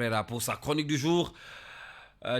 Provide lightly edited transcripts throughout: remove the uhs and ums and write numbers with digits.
Prera pour sa chronique du jour.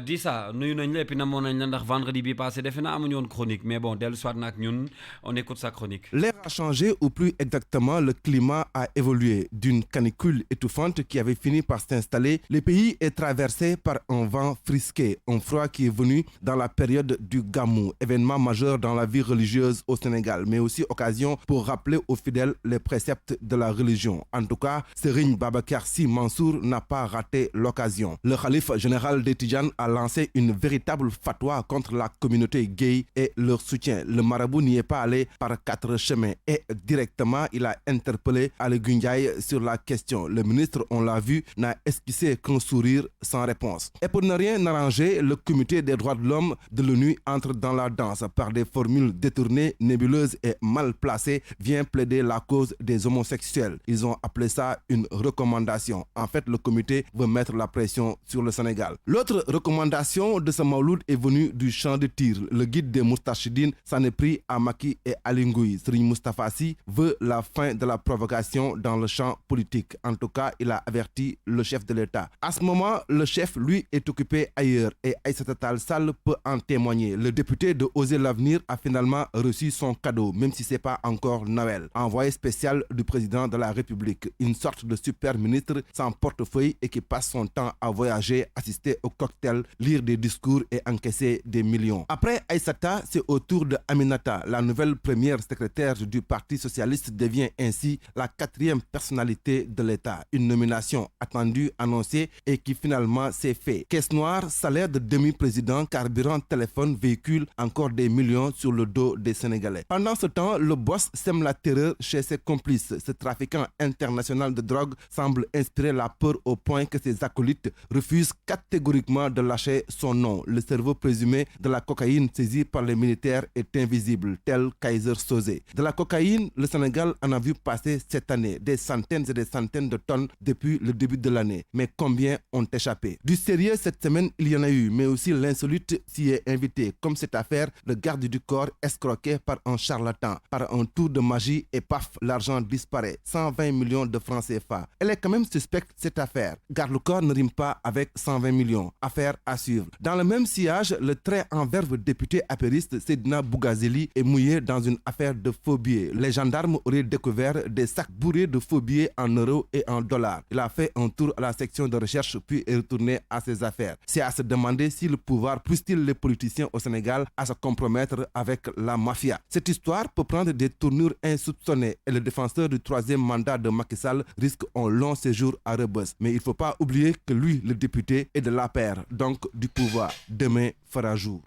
Dissa nuyu nañ la et puis namoon nañ la ndax vendredi bi passé defe naa amuñu woon chronique mais bon dellu soit nag ñun on écoute sa chronique. L'air a changé ou plus exactement le climat a évolué. D'une canicule étouffante qui avait fini par s'installer, le pays est traversé par un vent frisqué, un froid qui est venu dans la période du Gamou, événement majeur dans la vie religieuse au Sénégal, mais aussi occasion pour rappeler aux fidèles les préceptes de la religion. En tout cas, Serigne Babacar Sy Mansour n'a pas raté l'occasion. Le khalife général des Tidjanes a lancé une véritable fatwa contre la communauté gay et leur soutien. Le marabout n'y est pas allé par 4 chemins et directement il a interpellé Ali Gundiaye sur la question. Le ministre, on l'a vu, n'a esquissé qu'un sourire sans réponse. Et pour ne rien arranger, le comité des droits de l'homme de l'ONU entre dans la danse par des formules détournées, nébuleuses et mal placées, vient plaider la cause des homosexuels. Ils ont appelé ça une recommandation. En fait, le comité veut mettre la pression sur le Sénégal. L'autre recommandation de ce Mauloud est venue du champ de tir. Le guide des Moustachidines s'en est pris à Macky et à Lingui. Serigne Moustapha Sy veut la fin de la provocation dans le champ politique. En tout cas, il a averti le chef de l'État. À ce moment, le chef, lui, est occupé ailleurs et Aïssata Tall Sall peut en témoigner. Le député de Oser l'Avenir a finalement reçu son cadeau, même si ce n'est pas encore Noël. Envoyé spécial du président de la République, une sorte de super ministre sans portefeuille et qui passe son temps à voyager, assister au cocktail, lire des discours et encaisser des millions. Après Aïssata, c'est au tour de Aminata. La nouvelle première secrétaire du Parti socialiste devient ainsi la 4e personnalité de l'État. Une nomination attendue, annoncée et qui finalement s'est fait. Caisse noire, salaire de demi-président, carburant, téléphone, véhicule, encore des millions sur le dos des Sénégalais. Pendant ce temps, le boss sème la terreur chez ses complices. Ce trafiquant international de drogue semble inspirer la peur au point que ses acolytes refusent catégoriquement de lâcher son nom. Le cerveau présumé de la cocaïne saisie par les militaires est invisible, tel Kaiser Sosé. De la cocaïne, le Sénégal en a vu passer cette année des centaines et des centaines de tonnes depuis le début de l'année. Mais combien ont échappé? Du sérieux cette semaine, il y en a eu, mais aussi l'insolite s'y est invité, comme cette affaire de garde du corps escroqué par un charlatan, par un tour de magie et paf, l'argent disparaît. 120 millions de francs CFA. Elle est quand même suspecte cette affaire. Garde le corps ne rime pas avec 120 millions. Affaire à suivre. Dans le même sillage, le très en verve député apériste Seydina Bougazeli est mouillé dans une affaire de faux billets. Les gendarmes auraient découvert des sacs bourrés de faux billets en euros et en dollars. Il a fait un tour à la section de recherche puis est retourné à ses affaires. C'est à se demander si le pouvoir pousse-t-il les politiciens au Sénégal à se compromettre avec la mafia. Cette histoire peut prendre des tournures insoupçonnées et le défenseur du 3e mandat de Macky Sall risque un long séjour à Rebeuss. Mais il ne faut pas oublier que lui, le député, est de l'APR, donc du pouvoir. Demain fera jour.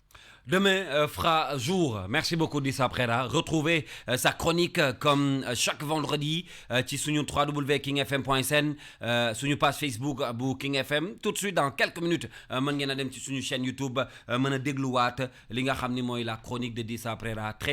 Demain fera jour. Merci beaucoup Dissa Prera. Retrouvez sa chronique comme chaque vendredi ci suñu www.kingfm.sn suñu page Facebook bu King FM. Tout de suite dans quelques minutes mën ngeen a dem ci suñu chaîne YouTube mën a dégluwaat li nga xam ni mooy la chronique de Dissa Prera.